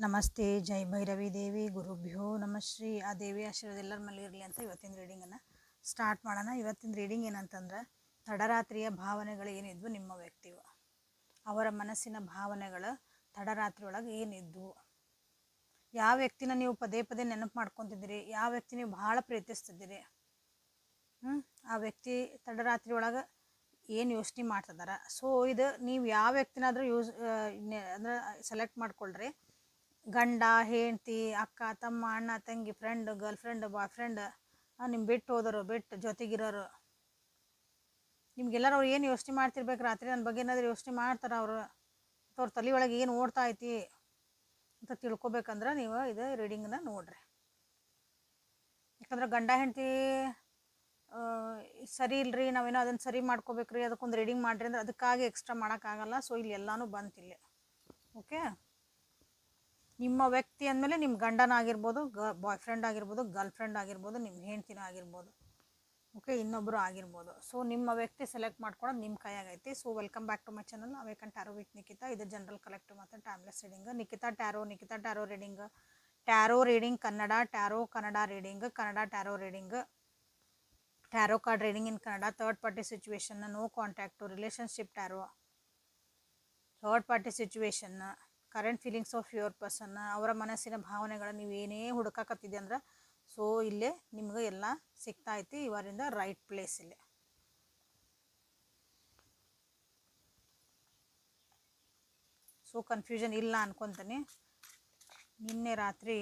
ನಮಸ್ತೆ, ಜೈ ಭೈರವಿ ದೇವಿ, ಗುರುಭ್ಯೋ ನಮಃ ಶ್ರೀ. ಆ ದೇವಿ ಆಶೀರ್ವಾದ ಎಲ್ಲರ ಮೇಲೆ ಇರಲಿ ಅಂತ ಇವತ್ತಿನ ರೀಡಿಂಗನ್ನು ಸ್ಟಾರ್ಟ್ ಮಾಡೋಣ. ಇವತ್ತಿನ ರೀಡಿಂಗ್ ಏನಂತಂದ್ರೆ, ತಡರಾತ್ರಿಯ ಭಾವನೆಗಳು ಏನಿದ್ವು ನಿಮ್ಮ ವ್ಯಕ್ತಿವು, ಅವರ ಮನಸ್ಸಿನ ಭಾವನೆಗಳು ತಡರಾತ್ರಿ ಒಳಗೆ ಏನಿದ್ವು, ಯಾವ ವ್ಯಕ್ತಿನ ನೀವು ಪದೇ ಪದೇ ನೆನಪು ಮಾಡ್ಕೊತಿದ್ದೀರಿ, ಯಾವ ವ್ಯಕ್ತಿ ನೀವು ಭಾಳ ಪ್ರೀತಿಸ್ತಿದ್ದೀರಿ, ಆ ವ್ಯಕ್ತಿ ತಡರಾತ್ರಿ ಒಳಗೆ ಏನು ಯೋಚನೆ ಮಾಡ್ತಿದಾರ. ಸೊ ಇದು ನೀವು ಯಾವ ವ್ಯಕ್ತಿನಾದರೂ ಅಂದ್ರೆ ಸೆಲೆಕ್ಟ್ ಮಾಡ್ಕೊಳ್ರಿ. ಗಂಡ, ಹೆಂಡತಿ, ಅಕ್ಕ, ತಮ್ಮ, ಅಣ್ಣ, ತಂಗಿ, friend, girl friend, boy friend, ನಿಮ್ಮ ಬಿಟ್ಟು ಹೋದರು, ಬಿಟ್ಟು ಜೊತೆಗಿರೋರು, ನಿಮ್ಗೆಲ್ಲರೂ ಅವ್ರು ಏನು ಯೋಚನೆ ಮಾಡ್ತಿರ್ಬೇಕು ರಾತ್ರಿ ನನ್ನ ಬಗ್ಗೆ ಏನಾದರೂ ಯೋಚನೆ ಮಾಡ್ತಾರೆ ಅವರು, ಅವ್ರ ತಲೆ ಒಳಗೆ ಏನು ಓಡ್ತಾ ಐತಿ ಅಂತ ತಿಳ್ಕೊಬೇಕಂದ್ರೆ ನೀವು ಇದು ರೀಡಿಂಗನ್ನ ನೋಡ್ರಿ. ಯಾಕಂದ್ರೆ ಗಂಡ ಹೆಂಡತಿ ಸರಿ ಇಲ್ರಿ, ನಾವೇನೋ ಅದನ್ನು ಸರಿ ಮಾಡ್ಕೋಬೇಕ್ರಿ, ಅದಕ್ಕೊಂದು ರೀಡಿಂಗ್ ಮಾಡಿರಿ ಅಂದ್ರೆ ಅದಕ್ಕಾಗಿ ಎಕ್ಸ್ಟ್ರಾ ಮಾಡೋಕ್ಕಾಗಲ್ಲ. ಸೊ ಇಲ್ಲಿ ಎಲ್ಲನೂ ಬಂತಿಲ್ಲ. ಓಕೆ, ನಿಮ್ಮ ವ್ಯಕ್ತಿ ಅಂದಮೇಲೆ ನಿಮ್ಮ ಗಂಡನಾಗಿರ್ಬೋದು, ಬಾಯ್ ಫ್ರೆಂಡ್ ಆಗಿರ್ಬೋದು, ಗರ್ಲ್ ಫ್ರೆಂಡ್ ಆಗಿರ್ಬೋದು, ನಿಮ್ಮ ಹೆಂಡ್ತಿನ ಆಗಿರ್ಬೋದು, ಓಕೆ, ಇನ್ನೊಬ್ಬರು ಆಗಿರ್ಬೋದು. ಸೊ ನಿಮ್ಮ ವ್ಯಕ್ತಿ ಸೆಲೆಕ್ಟ್ ಮಾಡ್ಕೊಳೋದು ನಿಮ್ಮ ಕೈಯಾಗೈತಿ. So welcome back to my channel awaken tarot with Nikita. ಇದು ಜನರಲ್ ಕಲೆಕ್ಟಿವ್ ಮತ್ತು timeless reading. Nikita tarot reading, tarot reading Kannada, tarot Kannada reading, Kannada tarot reading, tarot card reading in Kannada, third party situation, no contact, relationship tarot, third party situation, current feelings of your person, ಅವರ ಮನಸ್ಸಿನ ಭಾವನೆಗಳ ನೀವು ಏನೇ ಹುಡುಕಾಕತ್ತಿದೆ ಅಂದ್ರೆ so ಇಲ್ಲೇ ನಿಮ್ಗೆ ಎಲ್ಲ ಸಿಗ್ತಾ ಐತಿ. ಇವರಿಂದ ರೈಟ್ ಪ್ಲೇಸ್ ಇಲ್ಲಿ. ಸೊ ಕನ್ಫ್ಯೂಷನ್ ಇಲ್ಲ ಅನ್ಕೊತೀನಿ. ನಿನ್ನೆ ರಾತ್ರಿ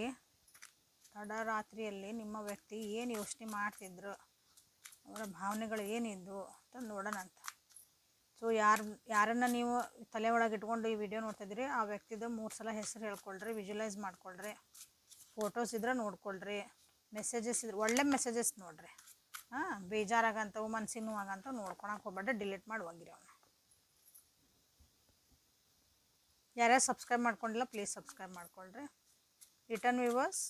ತಡರಾತ್ರಿಯಲ್ಲಿ ನಿಮ್ಮ ವ್ಯಕ್ತಿ ಏನು ಯೋಚನೆ ಮಾಡ್ತಿದ್ರು, ಅವರ ಭಾವನೆಗಳು ಏನಿದ್ವು ಅಂತ ನೋಡೋಣ ಅಂತ. ಸೊ ಯಾರನ್ನು ನೀವು ತಲೆ ಒಳಗೆ ಇಟ್ಕೊಂಡು ಈ ವಿಡಿಯೋ ನೋಡ್ತಿದ್ದೀರಿ ಆ ವ್ಯಕ್ತಿದು 3 ಸಲ ಹೆಸರು ಹೇಳ್ಕೊಳ್ರಿ, ವಿಜುವಲೈಸ್ ಮಾಡ್ಕೊಳ್ರಿ, ಫೋಟೋಸ್ ಇದ್ರೆ ನೋಡ್ಕೊಳ್ರಿ, ಮೆಸೇಜಸ್ ಇದ್ರೆ ಒಳ್ಳೆ ಮೆಸೇಜಸ್ ನೋಡ್ರಿ. ಬೇಜಾರಾಗಂತವು, ಮನಸ್ಸಿನ ನೋವಾಗಂತವು ನೋಡ್ಕೊಳಕ್ಕೆ ಹೋಗ್ಬೇಡ್ರಿ, ಡಿಲೀಟ್ ಮಾಡಿ ಹೋಗಿರಿ ಅವನ್ನ. ಯಾರ್ಯಾರು ಸಬ್ಸ್ಕ್ರೈಬ್ ಮಾಡ್ಕೊಂಡಿಲ್ಲ ಪ್ಲೀಸ್ ಸಬ್ಸ್ಕ್ರೈಬ್ ಮಾಡ್ಕೊಳ್ರಿ. Return viewers,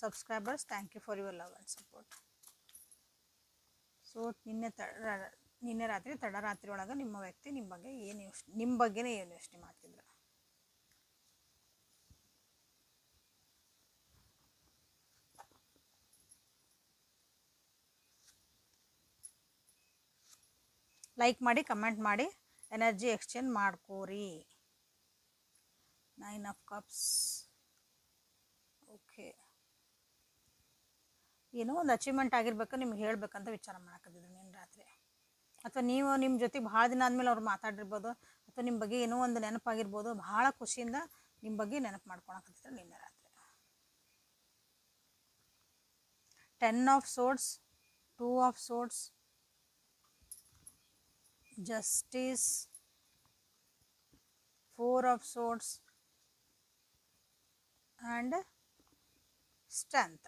subscribers, thank you for your love and support. So ನಿನ್ನೆ ರಾತ್ರಿ ತಡರಾತ್ರಿ ಒಳಗೆ ನಿಮ್ಮ ವ್ಯಕ್ತಿ ನಿಮ್ಮ ಬಗ್ಗೆನೇ ಏನು ಯೋಚನೆ ಮಾಡ್ತಿದ್ರು. ಲೈಕ್ ಮಾಡಿ, ಕಮೆಂಟ್ ಮಾಡಿ, ಎನರ್ಜಿ ಎಕ್ಸ್ಚೇಂಜ್ ಮಾಡ್ಕೋರಿ. 9 ಆಫ್ ಕಪ್ಸ್. ಓಕೆ, ಏನೋ ಒಂದು ಅಚೀವ್ಮೆಂಟ್ ಆಗಿರ್ಬೇಕು, ನಿಮ್ಗೆ ಹೇಳ್ಬೇಕಂತ ವಿಚಾರ ಮಾಡಕತ್ತಿದ್ರು ನಿನ್ನ ರಾತ್ರಿ. ಅಥವಾ ನೀವು ನಿಮ್ಮ ಜೊತೆ ಭಾಳ ದಿನ ಆದಮೇಲೆ ಅವ್ರು ಮಾತಾಡಿರ್ಬೋದು, ಅಥವಾ ನಿಮ್ಮ ಬಗ್ಗೆ ಏನೋ ಒಂದು ನೆನಪಾಗಿರ್ಬೋದು, ಭಾಳ ಖುಷಿಯಿಂದ ನಿಮ್ಮ ಬಗ್ಗೆ ನೆನಪು ಮಾಡ್ಕೊಳಕತ್ತಿದ್ರು ನಿನ್ನೆ ರಾತ್ರಿ. 10 of swords, 2 of swords, justice, 4 of swords and strength.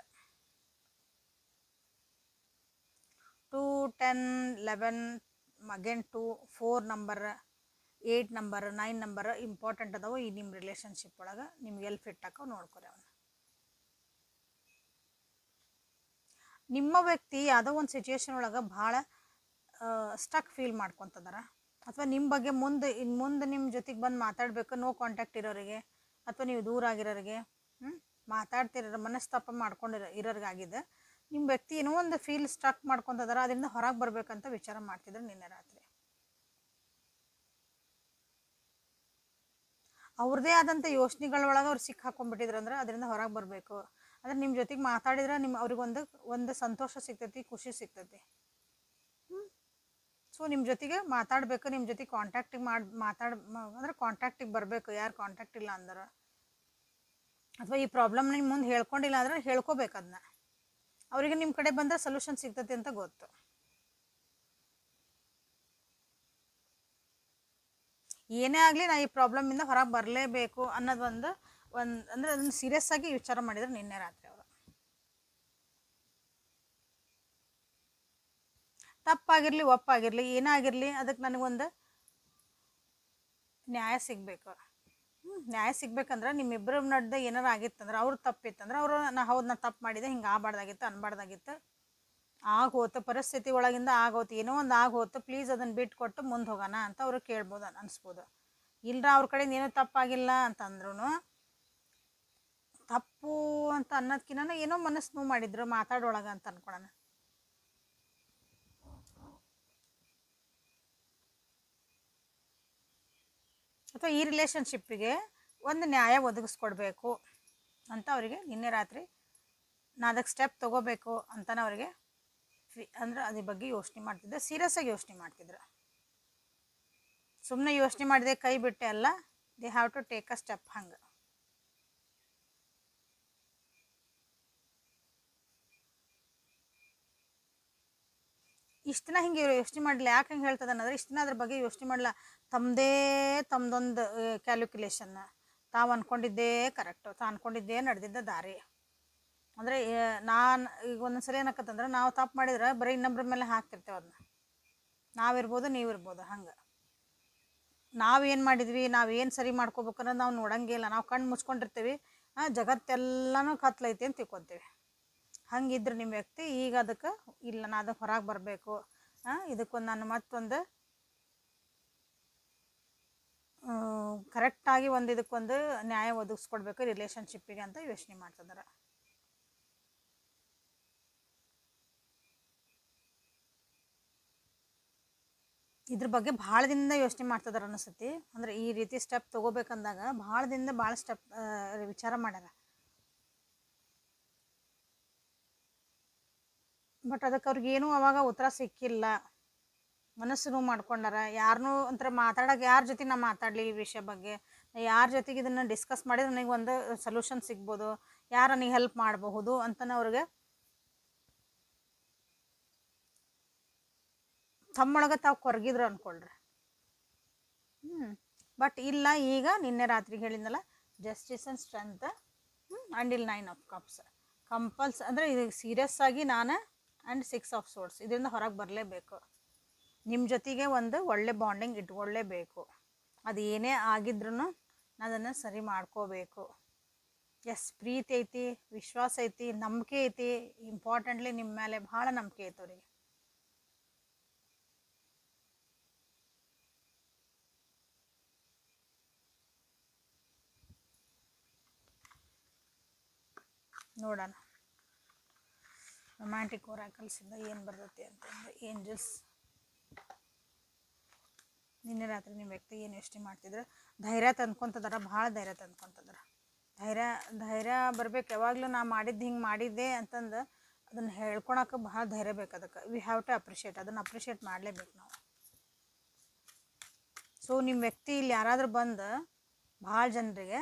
2, 10, 11, again 2, 4 number, 8 number, 9 number important ಅದಾವೆ ಈ ನಿಮ್ಮ ರಿಲೇಷನ್ಶಿಪ್ ಒಳಗೆ. ನಿಮ್ಗೆ ಎಲ್ಲಿ ಫಿಟ್ ಹಾಕೋ ನೋಡ್ಕೊರಿ ಅವನ್ನ. ನಿಮ್ಮ ವ್ಯಕ್ತಿ ಯಾವುದೋ ಒಂದು ಸಿಚುವೇಶನ್ ಒಳಗೆ ಭಾಳ ಸ್ಟಕ್ ಫೀಲ್ ಮಾಡ್ಕೊತದಾರ, ಅಥವಾ ನಿಮ್ಮ ಬಗ್ಗೆ ಮುಂದೆ ನಿಮ್ಮ ಜೊತೆಗೆ ಬಂದು ಮಾತಾಡಬೇಕು, ನೋ ಕಾಂಟ್ಯಾಕ್ಟ್ ಇರೋರಿಗೆ, ಅಥವಾ ನೀವು ದೂರ ಆಗಿರೋರಿಗೆ, ಮಾತಾಡ್ತಿರೋ ಮನಸ್ತಾಪ ಇರೋರಿಗಾಗಿದೆ. ನಿಮ್ಮ ವ್ಯಕ್ತಿ ಏನೋ ಒಂದು ಫೀಲ್ ಸ್ಟಕ್ ಮಾಡ್ಕೊತದಾರ, ಅದರಿಂದ ಹೊರಗೆ ಬರ್ಬೇಕಂತ ವಿಚಾರ ಮಾಡ್ತಿದ್ರು ನಿನ್ನೆ ರಾತ್ರಿ. ಅವ್ರದ್ದೇ ಆದಂಥ ಯೋಚನೆಗಳೊಳಗೆ ಅವ್ರು ಸಿಕ್ಕಾಕೊಂಡ್ಬಿಟ್ಟಿದ್ರು ಅಂದ್ರೆ ಅದರಿಂದ ಹೊರಗೆ ಬರಬೇಕು. ಅಂದ್ರೆ ನಿಮ್ಮ ಜೊತೆಗೆ ಮಾತಾಡಿದ್ರೆ ಅವ್ರಿಗೊಂದು ಸಂತೋಷ ಸಿಗ್ತೈತಿ, ಖುಷಿ ಸಿಗ್ತೈತಿ. ಸೊ ನಿಮ್ಮ ಜೊತೆಗೆ ಮಾತಾಡಬೇಕು, ನಿಮ್ಮ ಜೊತೆಗೆ ಕಾಂಟ್ಯಾಕ್ಟಿಗೆ ಅಂದ್ರೆ ಕಾಂಟ್ಯಾಕ್ಟಿಗೆ ಬರಬೇಕು. ಯಾರು ಕಾಂಟ್ಯಾಕ್ಟ್ ಇಲ್ಲ ಅಂದ್ರೆ, ಅಥವಾ ಈ ಪ್ರಾಬ್ಲಮ್ ನಿಮ್ಮ ಮುಂದೆ ಹೇಳ್ಕೊಂಡಿಲ್ಲ ಅಂದ್ರೆ ಹೇಳ್ಕೋಬೇಕು ಅದನ್ನ. ಅವರಿಗೆ ನಿಮ್ಮ ಕಡೆ ಬಂದರೆ ಸೊಲ್ಯೂಷನ್ ಸಿಗ್ತೈತಿ ಅಂತ ಗೊತ್ತು. ಏನೇ ಆಗಲಿ ನಾ ಈ ಪ್ರಾಬ್ಲಮಿಂದ ಹೊರಗೆ ಬರಲೇಬೇಕು ಅನ್ನೋದು ಅಂದರೆ ಅದನ್ನು ಸೀರಿಯಸ್ ಆಗಿ ವಿಚಾರ ಮಾಡಿದ್ರು ನಿನ್ನೆ ರಾತ್ರಿ ಅವರು. ತಪ್ಪಾಗಿರಲಿ ಒಪ್ಪಾಗಿರಲಿ ಏನೇ ಆಗಿರಲಿ ಅದಕ್ಕೆ ನನಗೊಂದು ನ್ಯಾಯ ಸಿಗಬೇಕು. ನ್ಯಾಯ ಸಿಗ್ಬೇಕಂದ್ರೆ ನಿಮ್ಮಿಬ್ಬರ ನಡ್ದೆ ಏನಾರು ಆಗಿತ್ತಂದ್ರೆ, ಅವ್ರು ತಪ್ಪಿತ್ತಂದ್ರೆ ಅವರು ನಾ ತಪ್ಪು ಮಾಡಿದೆ, ಹಿಂಗೆ ಆಗಬಾರ್ದಾಗಿತ್ತು, ಅನ್ಬಾರ್ದಾಗಿತ್ತು, ಆಗೋತು, ಪರಿಸ್ಥಿತಿ ಒಳಗಿಂದ ಆಗೋತು, ಏನೋ ಒಂದು ಆಗೋತು, ಪ್ಲೀಸ್ ಅದನ್ನು ಬಿಟ್ಟು ಕೊಟ್ಟು ಮುಂದೆ ಹೋಗೋಣ ಅಂತ ಅವ್ರು ಕೇಳ್ಬೋದು, ಅನಿಸ್ಬೋದು. ಇಲ್ಲರ ಅವ್ರ ಕಡೆಯಿಂದ ಏನೂ ತಪ್ಪಾಗಿಲ್ಲ ಅಂತಂದ್ರೂ ತಪ್ಪು ಅಂತ ಅನ್ನೋದ್ಕಿನ್ನ ಏನೋ ಮನಸ್ಸು ನೋವು ಮಾಡಿದ್ರು ಮಾತಾಡೊಳಗೆ ಅಂತ ಅನ್ಕೊಳೋಣ. ಅಥವಾ ಈ ರಿಲೇಷನ್ಶಿಪ್ಪಿಗೆ ಒಂದು ನ್ಯಾಯ ಒದಗಿಸ್ಕೊಡ್ಬೇಕು ಅಂತ ಅವರಿಗೆ ನಿನ್ನೆ ರಾತ್ರಿ ನಾ ಅದಕ್ಕೆ ಸ್ಟೆಪ್ ತೊಗೋಬೇಕು ಅಂತಲೇ ಅವರಿಗೆ ಅಂದ್ರೆ ಅದ್ರ ಬಗ್ಗೆ ಯೋಚನೆ ಮಾಡ್ತಿದ್ದೆ, ಸೀರಿಯಸ್ ಆಗಿ ಯೋಚನೆ ಮಾಡ್ತಿದ್ರು. ಸುಮ್ಮನೆ ಯೋಚನೆ ಮಾಡಿದೆ ಕೈ ಬಿಟ್ಟೆ ಅಲ್ಲ, they have to take a step. ಹಂಗೆ ಇಷ್ಟು ದಿನ ಹಿಂಗೆ ಯೋಚನೆ ಮಾಡಲಿ. ಯಾಕೆ ಹಿಂಗೆ ಹೇಳ್ತದೆ ಅನ್ನೋದ್ರೆ ಇಷ್ಟು ದಿನ ಅದ್ರ ಬಗ್ಗೆ ಯೋಚನೆ ಮಾಡಲ್ಲ. ತಮ್ಮದೊಂದು ಕ್ಯಾಲ್ಕುಲೇಷನ್, ತಾವು ಅಂದ್ಕೊಂಡಿದ್ದೇ ಕರೆಕ್ಟು, ತಾವು ಅಂದ್ಕೊಂಡಿದ್ದೇ ನಡೆದಿದ್ದ ದಾರಿ. ಅಂದರೆ ನಾನು ಈಗ ಒಂದೊಂದ್ಸರಿ ಏನಾಕತ್ತಂದ್ರೆ ನಾವು ತಪ್ಪು ಮಾಡಿದ್ರೆ ಬರೀ ಇನ್ನೊಬ್ಬರ ಮೇಲೆ ಹಾಕ್ತಿರ್ತೇವೆ ಅದನ್ನ. ನಾವಿರ್ಬೋದು ನೀವಿರ್ಬೋದು. ಹಂಗೆ ನಾವೇನು ಮಾಡಿದ್ವಿ, ನಾವೇನು ಸರಿ ಮಾಡ್ಕೋಬೇಕು ಅನ್ನೋದು ನಾವು ನೋಡಂಗಿಲ್ಲ. ನಾವು ಕಣ್ಣು ಮುಚ್ಕೊಂಡಿರ್ತೀವಿ, ಜಗತ್ತೆಲ್ಲನೂ ಕತ್ಲೈತಿ ಅಂತ ತಿಳ್ಕೊತೀವಿ. ಹಂಗಿದ್ರೆ ನಿಮ್ಮ ವ್ಯಕ್ತಿ ಈಗ ಅದಕ್ಕೆ ಇಲ್ಲ, ನಾ ಅದಕ್ಕೆ ಹೊರಗೆ ಬರಬೇಕು, ಇದಕ್ಕೊಂದು ನಾನು ಮತ್ತೊಂದು ಕರೆಕ್ಟಾಗಿ ಇದಕ್ಕೊಂದು ನ್ಯಾಯ ಒದಗಿಸ್ಕೊಡ್ಬೇಕು ರಿಲೇಷನ್ಶಿಪ್ಪಿಗೆ ಅಂತ ಯೋಚನೆ ಮಾಡ್ತಿದ್ದಾರೆ. ಇದ್ರ ಬಗ್ಗೆ ಭಾಳ ದಿನದಿಂದ ಯೋಚನೆ ಮಾಡ್ತಿದಾರೆ ಅನಿಸ್ತೈತಿ. ಅಂದರೆ ಈ ರೀತಿ ಸ್ಟೆಪ್ ತೊಗೋಬೇಕಂದಾಗ ಭಾಳ ದಿನದಿಂದ ಭಾಳ ಸ್ಟೆಪ್ ವಿಚಾರ ಮಾಡ್ಯಾರ. ಬಟ್ ಅದಕ್ಕೆ ಅವ್ರಿಗೇನೂ ಅವಾಗ ಉತ್ತರ ಸಿಕ್ಕಿಲ್ಲ. ಮನಸ್ಸು ನೋವು ಮಾಡ್ಕೊಂಡಾರ. ಯಾರನ್ನೂ ಒಂಥರ ಮಾತಾಡೋಕೆ ಯಾರ ಜೊತೆ ನಾ ಮಾತಾಡಲಿ ಈ ವಿಷಯ ಬಗ್ಗೆ, ಯಾರ ಜೊತೆಗೆ ಇದನ್ನು ಡಿಸ್ಕಸ್ ಮಾಡಿದ್ರೆ ನನಗೆ ಒಂದು ಸೊಲ್ಯೂಷನ್ ಸಿಗ್ಬೋದು, ಯಾರು ನನಗೆ ಹೆಲ್ಪ್ ಮಾಡಬಹುದು ಅಂತಲೇ ಅವ್ರಿಗೆ ತಮ್ಮೊಳಗೆ ತಾವು ಕೊರಗಿದ್ರು ಅಂದ್ಕೊಳ್ರಿ. ಬಟ್ ಇಲ್ಲ, ಈಗ ನಿನ್ನೆ ರಾತ್ರಿಗೆ ಹೇಳಿದ್ನಲ್ಲ, justice and strength and 9 of cups ಅಂದರೆ ಇದು ಸೀರಿಯಸ್ ಆಗಿ ನಾನು ಆ್ಯಂಡ್ 6 ಆಫ್ ಸೋರ್ಸ್ ಇದರಿಂದ ಹೊರಗೆ ಬರಲೇಬೇಕು. ನಿಮ್ಮ ಜೊತೆಗೆ ಒಂದು ಒಳ್ಳೆ ಬಾಂಡಿಂಗ್ ಇಟ್ಕೊಳ್ಳೇಬೇಕು. ಅದು ಏನೇ ಆಗಿದ್ರೂ ನಾನು ಅದನ್ನು ಸರಿ ಮಾಡ್ಕೋಬೇಕು. ಎಸ್, ಪ್ರೀತಿ ಐತಿ, ವಿಶ್ವಾಸ ಐತಿ, ನಂಬಿಕೆ ಐತಿ. ಇಂಪಾರ್ಟೆಂಟ್ಲಿ ನಿಮ್ಮ ಮೇಲೆ ಭಾಳ ನಂಬಿಕೆ ಐತೆ ಅವ್ರಿಗೆ. ನೋಡೋಣ ರೊಮ್ಯಾಂಟಿಕ್ ಒರಾಕಲ್ಸಿಂದ ಏನು ಬರ್ತೈತಿ ಅಂತಂದ್ರೆ, ಏಂಜಲ್ಸ್ ನಿನ್ನೆ ರಾತ್ರಿ ನಿಮ್ಮ ವ್ಯಕ್ತಿ ಏನು ಯೋಚನೆ ಮಾಡ್ತಿದ್ರೆ, ಧೈರ್ಯ ತಂದ್ಕೊತದಾರ, ಭಾಳ ಧೈರ್ಯ ತಂದ್ಕೊತದಾರ. ಧೈರ್ಯ ಬರ್ಬೇಕು. ಯಾವಾಗಲೂ ನಾ ಮಾಡಿದ್ದು ಹಿಂಗೆ ಮಾಡಿದ್ದೆ ಅಂತಂದು ಅದನ್ನು ಹೇಳ್ಕೊಳಕ್ಕೆ ಭಾಳ ಧೈರ್ಯ ಬೇಕು. ಅದಕ್ಕೆ ವಿ ಹ್ಯಾವ್ ಟು ಅಪ್ರಿಷಿಯೇಟ್, ಅದನ್ನು ಅಪ್ರಿಷಿಯೇಟ್ ಮಾಡಲೇಬೇಕು ನಾವು. ಸೊ ನಿಮ್ಮ ವ್ಯಕ್ತಿ ಇಲ್ಲಿ ಯಾರಾದರೂ ಬಂದು ಭಾಳ ಜನರಿಗೆ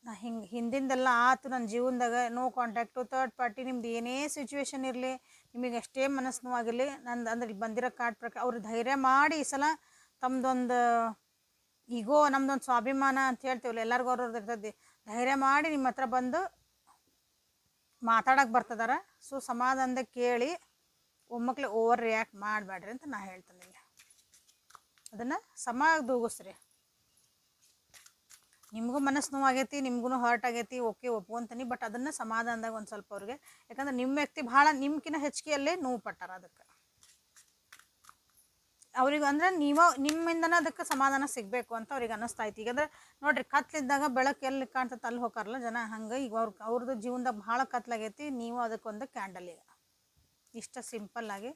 ನಾ ಹಿಂದಿಂದೆಲ್ಲ ಆಯ್ತು ನನ್ನ ಜೀವನದಾಗ, ನೋ ಕಾಂಟ್ಯಾಕ್ಟು, ಥರ್ಡ್ ಪಾರ್ಟಿ, ನಿಮ್ದು ಏನೇ ಸಿಚುವೇಶನ್ ಇರಲಿ, ನಿಮಗೆ ಎಷ್ಟೇ ಮನಸ್ಸು ನೋವಾಗಿರಲಿ, ನಂದು ಅಂದ್ರೆ ಇಲ್ಲಿ ಬಂದಿರೋ ಕಾರ್ಡ್ ಪ್ರಕಾರ ಅವ್ರು ಧೈರ್ಯ ಮಾಡಿ ಈ ಸಲ ತಮ್ಮದೊಂದು ಈಗೋ, ನಮ್ದೊಂದು ಸ್ವಾಭಿಮಾನ ಅಂತ ಹೇಳ್ತೀವಲ್ಲ, ಎಲ್ಲರಿಗೂ ಅವ್ರವ್ರದ್ದು ಇರ್ತದೆ, ಧೈರ್ಯ ಮಾಡಿ ನಿಮ್ಮ ಹತ್ರ ಬಂದು ಮಾತಾಡೋಕೆ ಬರ್ತದಾರ. ಸೊ ಸಮಾಧಾನದ ಕೇಳಿ, ಒಮ್ಮಕ್ಲೆ ಓವರ್ ರಿಯಾಕ್ಟ್ ಮಾಡಬೇಡ್ರಿ ಅಂತ ನಾ ಹೇಳ್ತೀನಿ. ಅದನ್ನು ದೂಗಿಸ್ರಿ. ನಿಮಗೂ ಮನಸ್ಸು ನೋವಾಗೈತಿ, ನಿಮ್ಗೂ ಹರ್ಟ್ ಆಗೈತಿ, ಓಕೆ ಒಪ್ಕೊಂತೀನಿ. ಬಟ್ ಅದನ್ನು ಸಮಾಧಾನದಾಗ ಒಂದು ಸ್ವಲ್ಪ ಅವ್ರಿಗೆ, ಯಾಕಂದ್ರೆ ನಿಮ್ಮ ವ್ಯಕ್ತಿ ಭಾಳ ನಿಮ್ಗಿನ್ನ ಹೆಚ್ಚಿಗೆಯಲ್ಲೇ ನೋವು ಪಟ್ಟಾರ. ಅದಕ್ಕೆ ಅವ್ರಿಗೆ ಅಂದರೆ ನಿಮ್ಮಿಂದನೇ ಅದಕ್ಕೆ ಸಮಾಧಾನ ಸಿಗಬೇಕು ಅಂತ ಅವ್ರಿಗೆ ಅನ್ನಿಸ್ತಾಯ್ತು. ಈಗ ಅಂದರೆ ನೋಡಿರಿ, ಕತ್ಲಿದ್ದಾಗ ಬೆಳಕು ಎಲ್ಲಿ ಕಾಣ್ತದೆ ಅಲ್ಲಿ ಹೋಗಾರಲ್ಲ ಜನ, ಹಂಗೆ ಈಗ ಅವ್ರದ್ದು ಜೀವನದಾಗ ಭಾಳ ಕತ್ಲಾಗೈತಿ. ನೀವು ಅದಕ್ಕೊಂದು ಕ್ಯಾಂಡಲ್, ಈಗ ಇಷ್ಟ ಸಿಂಪಲ್ಲಾಗಿ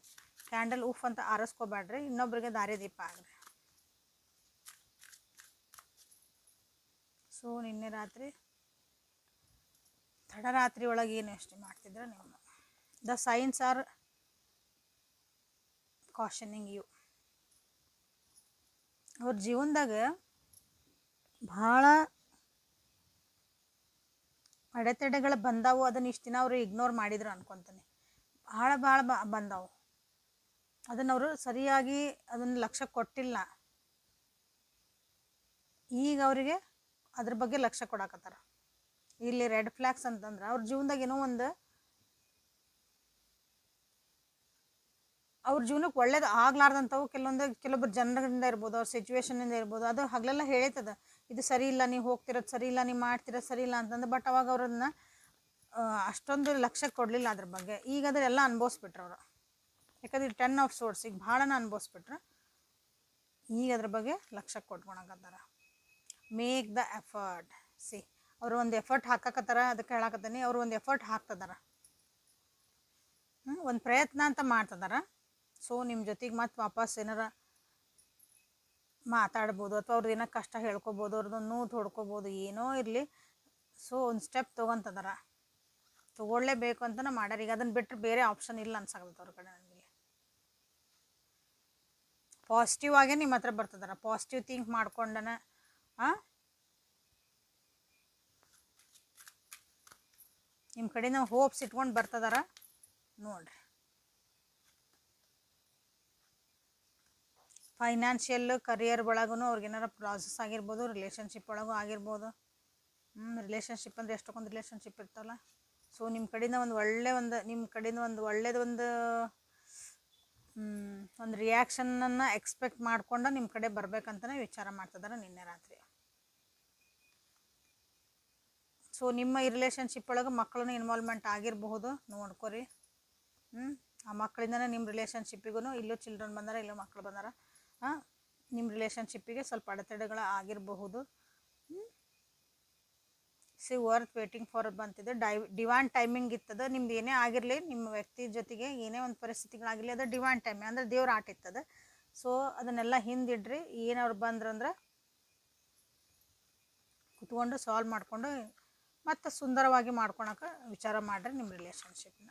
ಕ್ಯಾಂಡಲ್ ಉಫ್ ಅಂತ ಆರಿಸ್ಕೋಬೇಡ್ರಿ, ಇನ್ನೊಬ್ರಿಗೆ ದಾರಿ ದೀಪ ಆಗ್ರಿ. ಸೊ ನಿನ್ನೆ ರಾತ್ರಿ ತಡರಾತ್ರಿ ಒಳಗೆ ಏನು ಯೋಚನೆ ಮಾಡ್ತಿದ್ರೆ ನೀವು, ದ ಸೈನ್ಸ್ ಆರ್ ಕಾಷನಿಂಗ್ ಯು. ಅವ್ರ ಜೀವನದಾಗ ಭಾಳ ಅಡೆತಡೆಗಳು ಬಂದಾವು. ಅದನ್ನು ಇಷ್ಟು ದಿನ ಅವರು ಇಗ್ನೋರ್ ಮಾಡಿದ್ರು ಅನ್ಕೊತೀನಿ. ಭಾಳ ಬಂದಾವು. ಅದನ್ನು ಅವರು ಸರಿಯಾಗಿ ಅದನ್ನು ಲಕ್ಷ್ಯ ಕೊಟ್ಟಿಲ್ಲ. ಈಗ ಅವರಿಗೆ ಅದ್ರ ಬಗ್ಗೆ ಲಕ್ಷ್ಯ ಕೊಡಾಕತ್ತಾರ. ಇಲ್ಲಿ ರೆಡ್ ಫ್ಲ್ಯಾಗ್ಸ್ ಅಂತಂದ್ರೆ ಅವ್ರ ಜೀವನದಾಗ ಏನೋ ಒಂದು ಅವ್ರ ಜೀವನಕ್ಕೆ ಒಳ್ಳೇದು ಆಗ್ಲಾರ್ದಂಥವು ಕೆಲವೊಬ್ಬರು ಜನರಿಂದ ಇರ್ಬೋದು, ಅವ್ರ ಸಿಚುವೇಶನಿಂದ ಇರ್ಬೋದು. ಅದು ಹಗಲೆಲ್ಲ ಹೇಳ್ತದ, ಇದು ಸರಿ ಇಲ್ಲ, ನೀವು ಹೋಗ್ತಿರೋದು ಸರಿ ಇಲ್ಲ, ನೀವು ಮಾಡ್ತಿರೋದು ಸರಿ ಇಲ್ಲ ಅಂತಂದು. ಬಟ್ ಅವಾಗ ಅವ್ರನ್ನ ಅಷ್ಟೊಂದು ಲಕ್ಷ್ಯ ಕೊಡಲಿಲ್ಲ ಅದ್ರ ಬಗ್ಗೆ. ಈಗ ಅದೆಲ್ಲ ಅನುಭವಿಸ್ಬಿಟ್ರು ಅವರು. ಯಾಕಂದ್ರೆ 10 ಆಫ್ ಸೋರ್ಸ್ ಈಗ ಭಾಳನ ಅನುಭವಿಸ್ಬಿಟ್ರು. ಈಗ ಅದ್ರ ಬಗ್ಗೆ ಲಕ್ಷ್ಯ ಕೊಟ್ಕೊಳಕತ್ತಾರ. Make the effort. ಸಿ ಅವರು ಒಂದು ಎಫರ್ಟ್ ಹಾಕಕತ್ತಾರ, ಅದಕ್ಕೆ ಹೇಳಕತ್ತೀನಿ, ಅವರು ಒಂದು ಎಫರ್ಟ್ ಹಾಕ್ತದಾರ, ಒಂದು ಪ್ರಯತ್ನ ಅಂತ ಮಾಡ್ತದಾರ. ಸೊ ನಿಮ್ಮ ಜೊತೆಗೆ ಮತ್ತೆ ವಾಪಸ್ ಏನಾರ ಮಾತಾಡ್ಬೋದು, ಅಥವಾ ಅವ್ರದ್ದು ಏನೋ ಕಷ್ಟ ಹೇಳ್ಕೊಬೋದು, ಅವ್ರದ್ದೊಂದು ನೋವು ತೊಡ್ಕೊಬೋದು, ಏನೋ ಇರಲಿ. ಸೊ ಒಂದು ಸ್ಟೆಪ್ ತೊಗೊತದಾರ, ತೊಗೊಳ್ಳೇಬೇಕು ಅಂತಲೇ ಮಾಡ್ಯಾರ. ಈಗ ಅದನ್ನು ಬಿಟ್ಟರೆ ಬೇರೆ ಆಪ್ಷನ್ ಇಲ್ಲ ಅನ್ಸಾಕತ್ತ ಅವ್ರ ಕಡೆ. ನನಗೆ ಪಾಸಿಟಿವ್ ಆಗೇ ನಿಮ್ಮ ಹತ್ರ ಬರ್ತದಾರ, ಪಾಸಿಟಿವ್ ಥಿಂಕ್ ಮಾಡ್ಕೊಂಡನ ನಿಮ್ಮ ಕಡೆ ನಾವು ಹೋಪ್ಸ್ ಇಟ್ಕೊಂಡು ಬರ್ತದಾರ ನೋಡ್ರಿ. ಫೈನಾನ್ಷಿಯಲ್ ಕರಿಯರ್ ಒಳಗೂ ಅವ್ರಿಗೇನಾರ ಪ್ರಾಸೆಸ್ ಆಗಿರ್ಬೋದು, ರಿಲೇಷನ್ಶಿಪ್ ಒಳಗೂ ಆಗಿರ್ಬೋದು. ರಿಲೇಷನ್ಶಿಪ್ ಅಂದರೆ ಎಷ್ಟೊಂದು ರಿಲೇಷನ್ಶಿಪ್ ಇರ್ತಾವಲ್ಲ. ಸೊ ನಿಮ್ಮ ಕಡೆಯಿಂದ ಒಂದು ಒಳ್ಳೇದು ಒಂದು ರಿಯಾಕ್ಷನನ್ನು ಎಕ್ಸ್ಪೆಕ್ಟ್ ಮಾಡ್ಕೊಂಡು ನಿಮ್ಮ ಕಡೆ ಬರ್ಬೇಕಂತಲೇ ವಿಚಾರ ಮಾಡ್ತಿದ್ದಾರೆ ನಿನ್ನೆ ರಾತ್ರಿ. ಸೊ ನಿಮ್ಮ ಈ ರಿಲೇಷನ್ಶಿಪ್ ಒಳಗೆ ಮಕ್ಕಳನ್ನ ಇನ್ವಾಲ್ವ್ಮೆಂಟ್ ಆಗಿರಬಹುದು, ನೋಡ್ಕೊರಿ. ಆ ಮಕ್ಕಳಿಂದನೇ ನಿಮ್ಮ ರಿಲೇಷನ್ಶಿಪ್ಪಿಗೂ, ಇಲ್ಲೂ ಚಿಲ್ಡ್ರನ್ ಬಂದಾರ, ಇಲ್ಲೂ ಮಕ್ಕಳು ಬಂದಾರ, ನಿಮ್ಮ ರಿಲೇಷನ್ಶಿಪ್ಪಿಗೆ ಸ್ವಲ್ಪ ಅಡೆತಡೆಗಳು ಆಗಿರಬಹುದು. ಸಿ ವರ್ತ್ ವೇಟಿಂಗ್ ಫಾರ್ ಬಂತಿದೆ. ಡಿವೈನ್ ಟೈಮಿಂಗ್ ಇರ್ತದೆ. ನಿಮ್ದು ಏನೇ ಆಗಿರಲಿ, ನಿಮ್ಮ ವ್ಯಕ್ತಿ ಜೊತೆಗೆ ಏನೇ ಒಂದು ಪರಿಸ್ಥಿತಿಗಳಾಗಿರಲಿ, ಅದು ಡಿವೈನ್ ಟೈಮಿಂಗ್ ಅಂದರೆ ದೇವ್ರ ಆಟ ಇರ್ತದೆ. ಸೊ ಅದನ್ನೆಲ್ಲ ಹಿಂದಿಡ್ರಿ. ಏನವ್ರು ಬಂದ್ರಂದ್ರೆ ಕುತ್ಕೊಂಡು ಸಾಲ್ವ್ ಮಾಡಿಕೊಂಡು ಮತ್ತು ಸುಂದರವಾಗಿ ಮಾಡ್ಕೊಳಕ್ಕೆ ವಿಚಾರ ಮಾಡಿರಿ ನಿಮ್ಮ ರಿಲೇಷನ್ಶಿಪ್ನ.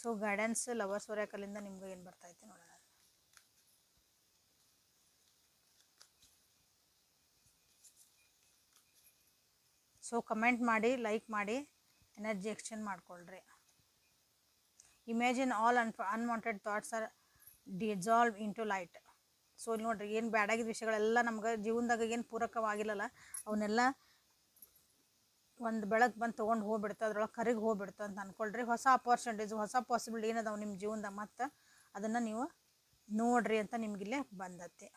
ಸೊ ಗೈಡೆನ್ಸ್ ಲವರ್ಸ್ ಒರಾಕಲಿಂದ ನಿಮ್ಗೆ ಏನು ಬರ್ತೈತೆ ನೋಡೋಣ. ಸೊ ಕಮೆಂಟ್ ಮಾಡಿ, ಲೈಕ್ ಮಾಡಿ, ಎನರ್ಜಿ ಎಕ್ಸ್ಚೇಂಜ್ ಮಾಡ್ಕೊಳ್ರಿ. Imagine all unwanted thoughts are dissolve in to light. So ಇಲ್ಲಿ ನೋಡ್ರಿ, ಏನು ಬ್ಯಾಡಾಗಿದ್ದ ವಿಷಯಗಳೆಲ್ಲ ನಮ್ಗೆ ಜೀವನದಾಗ ಏನು ಪೂರಕವಾಗಿಲ್ಲಲ್ಲ, ಅವನ್ನೆಲ್ಲ ಒಂದು ಬೆಳಕು ಬಂದು ತೊಗೊಂಡು ಹೋಗ್ಬಿಡ್ತು, ಅದ್ರೊಳಗೆ ಕರಿಗೆ ಹೋಗ್ಬಿಡ್ತು ಅಂತ ಅಂದ್ಕೊಳ್ರಿ. ಹೊಸ ಅಪಾರ್ಚುನಿಟೀಸ್, ಹೊಸ ಪಾಸಿಬಿಲಿಟಿ ಏನದಾವೆ ನಿಮ್ಮ ಜೀವನದಾಗ, ಮತ್ತು ಅದನ್ನು ನೀವು ನೋಡ್ರಿ ಅಂತ ನಿಮಗಿಲ್ಲೇ ಬಂದತ್ತೆ.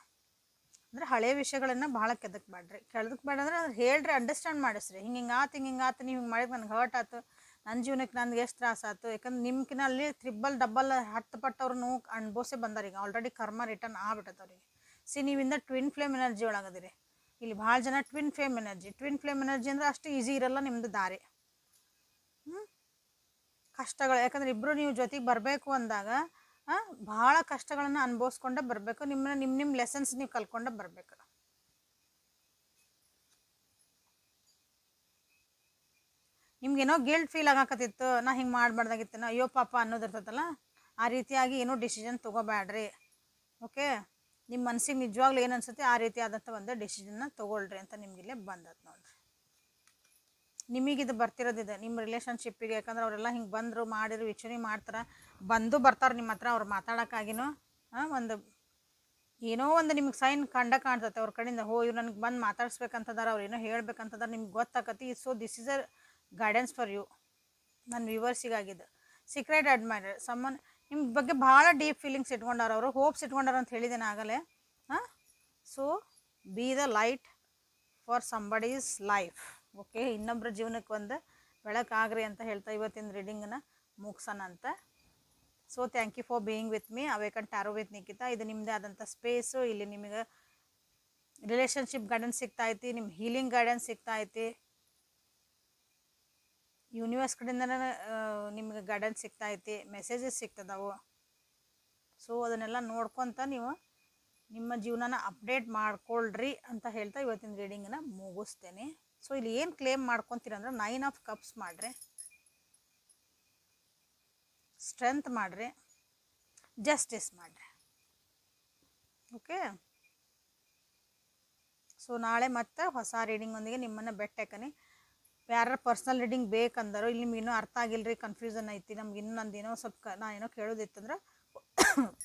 ಅಂದರೆ ಹಳೆಯ ವಿಷಯಗಳನ್ನು ಭಾಳ ಕೆದಕ್ಕೆ ಬೇಡ್ರಿ, ಕೆಳದಕ್ಕೆ ಬೇಡ ಅಂದ್ರೆ ಅದು ಹೇಳ್ರಿ, ಅಂಡರ್ಸ್ಟ್ಯಾಂಡ್ ಮಾಡಿಸ್ರಿ. ಹಿಂಗೆ ಆತು ನೀವು ಹಿಂಗೆ ಮಾಡಿದ್ರೆ ನನಗೆ ಹರ್ಟ್ ಆಯ್ತು, ನನ್ನ ಜೀವನಕ್ಕೆ ನನಗೆ ಎಷ್ಟು ತ್ರಾಸ ಆಯ್ತು. ಯಾಕಂದ್ರೆ ನಿಮ್ಕಿನ ಅಲ್ಲಿ ತ್ರಿಬಲ್ ಡಬ್ಬಲ್ 10 ಪಟ್ಟು ಅವ್ರು ನೋವು ಅನ್ಬೋಸೇ ಬಂದಾರ. ಈಗ ಆಲ್ರೆಡಿ ಕರ್ಮ ರಿಟರ್ನ್ ಆಗ್ಬಿಟ್ಟೈತೆ ಅವ್ರಿಗೆ. ಸಿ ನೀವಿಂದ ಟ್ವಿನ್ ಫ್ಲೇಮ್ ಎನರ್ಜಿ ಒಳಗದಿರಿ. ಇಲ್ಲಿ ಭಾಳ ಜನ ಟ್ವಿನ್ ಫ್ಲೇಮ್ ಎನರ್ಜಿ ಅಂದರೆ ಅಷ್ಟು ಈಸಿ ಇರಲ್ಲ ನಿಮ್ಮದು ದಾರಿ. ಕಷ್ಟಗಳು, ಯಾಕಂದ್ರೆ ಇಬ್ಬರು ನೀವು ಜೊತೆಗೆ ಬರಬೇಕು ಅಂದಾಗ ಭಾಳ ಕಷ್ಟಗಳನ್ನು ಅನುಭವಿಸ್ಕೊಂಡೇ ಬರಬೇಕು. ನಿಮ್ಮ ಲೆಸನ್ಸ್ ನೀವು ಕಲ್ಕೊಂಡೇ ಬರಬೇಕು. ನಿಮ್ಗೇನೋ ಗಿಲ್ಟ್ ಫೀಲ್ ಆಗಾಕತ್ತಿತ್ತು, ನಾ ಹಿಂಗೆ ಮಾಡಬಾರ್ದಾಗಿತ್ತು, ಅಯ್ಯೋ ಪಾಪ ಅನ್ನೋದಿರ್ತೈತಲ್ಲ, ಆ ರೀತಿಯಾಗಿ ಏನೋ ಡಿಸಿಷನ್ ತೊಗೋಬೇಡ್ರಿ. ಓಕೆ, ನಿಮ್ಮ ಮನಸ್ಸಿಗೆ ನಿಜವಾಗ್ಲೂ ಏನು ಅನ್ಸುತ್ತೆ ಆ ರೀತಿ ಆದಂಥ ಒಂದು ಡಿಸಿಷನ್ನ ತೊಗೊಳ್ರಿ ಅಂತ ನಿಮಗಿಲ್ಲೇ ಬಂದದ್ದು ನೋಡ್ರಿ. ನಿಮಗಿದು ಬರ್ತಿರೋದಿದೆ ನಿಮ್ಮ ರಿಲೇಷನ್ಶಿಪ್ಪಿಗೆ. ಯಾಕಂದ್ರೆ ಅವರೆಲ್ಲ ಹಿಂಗೆ ಬಂದರು, ಮಾಡಿದ್ರು, ವಿಚಾರಣೆ ಮಾಡ್ತಾರೆ, ಬರ್ತಾರೆ ನಿಮ್ಮ ಹತ್ರ. ಅವ್ರು ಮಾತಾಡೋಕ್ಕಾಗಿನೋ ಒಂದು ಏನೋ ಒಂದು ನಿಮ್ಗೆ ಸೈನ್ ಕಾಣ್ತೈತೆ ಅವ್ರ ಕಡೆಯಿಂದ. ಇವ್ರು ನನಗೆ ಬಂದು ಮಾತಾಡ್ಸ್ಬೇಕಂತದಾರ, ಅವ್ರು ಏನೋ ಹೇಳ್ಬೇಕಂತದಾರ, ನಿಮ್ಗೆ ಗೊತ್ತಾಕತಿ. So this is a guidance for you, ನನ್ನ ವ್ಯೂವರ್ಸಿಗಾಗಿದೆ. ಸೀಕ್ರೆಟ್ ಅಡ್ಮೈರರ್, ಸಮ್ಮನ್ ನಿಮ್ಮ ಬಗ್ಗೆ ಭಾಳ ಡೀಪ್ ಫೀಲಿಂಗ್ಸ್ ಇಟ್ಕೊಂಡಾರ, ಅವರು ಹೋಪ್ಸ್ ಇಟ್ಕೊಂಡಾರ ಅಂತ ಹೇಳಿದ್ದೇನೆ ಆಗಲೇ. So B the light for somebody's life. Okay, ಇನ್ನೊಬ್ಬರ ಜೀವನಕ್ಕೆ ಒಂದು ಬೆಳಕಾಗ್ರಿ ಅಂತ ಹೇಳ್ತಾ ಇವತ್ತಿನ ರೀಡಿಂಗನ್ನು ಮುಗಿಸೋಣ ಅಂತ. So thank you for being with me, awaken tarot with Nikhita. ಇದು ನಿಮ್ಮದೇ ಆದಂಥ ಸ್ಪೇಸು. ಇಲ್ಲಿ ನಿಮಗೆ ರಿಲೇಷನ್ಶಿಪ್ ಗೈಡೆನ್ಸ್ ಸಿಗ್ತಾ ಐತಿ, ನಿಮ್ಮ ಹೀಲಿಂಗ್ ಗೈಡೆನ್ಸ್ ಸಿಗ್ತಾ ಐತಿ, ಯೂನಿವರ್ಸ್ ಕಡೆಯಿಂದನೇ ನಿಮಗೆ ಗೈಡೆನ್ಸ್ ಸಿಗ್ತಾ ಐತಿ, ಮೆಸೇಜಸ್ ಸಿಗ್ತದವು. ಸೊ ಅದನ್ನೆಲ್ಲ ನೋಡ್ಕೊತ ನೀವು ನಿಮ್ಮ ಜೀವನನ ಅಪ್ಡೇಟ್ ಮಾಡ್ಕೊಳ್ರಿ ಅಂತ ಹೇಳ್ತಾ ಇವತ್ತಿನ ರೀಡಿಂಗನ್ನು ಮುಗಿಸ್ತೇನೆ. ಸೊ ಇಲ್ಲಿ ಏನು ಕ್ಲೇಮ್ ಮಾಡ್ಕೊತೀರಂದ್ರೆ 9 ಆಫ್ ಕಪ್ಸ್ ಮಾಡಿರಿ, ಸ್ಟ್ರೆಂತ್ ಮಾಡಿರಿ, ಜಸ್ಟಿಸ್ ಮಾಡಿರಿ. ಓಕೆ, ಸೊ ನಾಳೆ ಮತ್ತೆ ಹೊಸ ರೀಡಿಂಗೊಂದಿಗೆ ನಿಮ್ಮನ್ನು ಭೇಟಿಯಾಕನಿ. ಯಾರು ಪರ್ಸ್ನಲ್ ರೀಡಿಂಗ್ ಬೇಕಂದರು, ಇಲ್ಲಿ ನಿಮ್ಗೆ ಇನ್ನೂ ಅರ್ಥ ಆಗಿಲ್ಲರಿ, ಕನ್ಫ್ಯೂಷನ್ ಐತಿ, ನಮ್ಗೆ ಇನ್ನೂ ನಂದೇನೋ ಸ್ವಲ್ಪ ನಾನೇನೋ ಕೇಳೋದಿತ್ತಂದ್ರೆ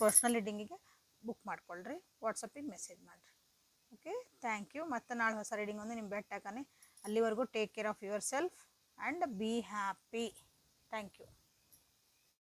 ಪರ್ಸ್ನಲ್ ರೀಡಿಂಗಿಗೆ ಬುಕ್ ಮಾಡ್ಕೊಳ್ರಿ, ವಾಟ್ಸಪ್ಪಿಗೆ ಮೆಸೇಜ್ ಮಾಡಿರಿ. Okay, thank you. ಮತ್ತು ನಾಳೆ ಹೊಸ ರೀಡಿಂಗ್ ಒಂದು ನಿಮ್ಮ ಭೇಟಿಯಾಕನಿ. ಅಲ್ಲಿವರೆಗೂ take care of yourself and be happy. Thank you.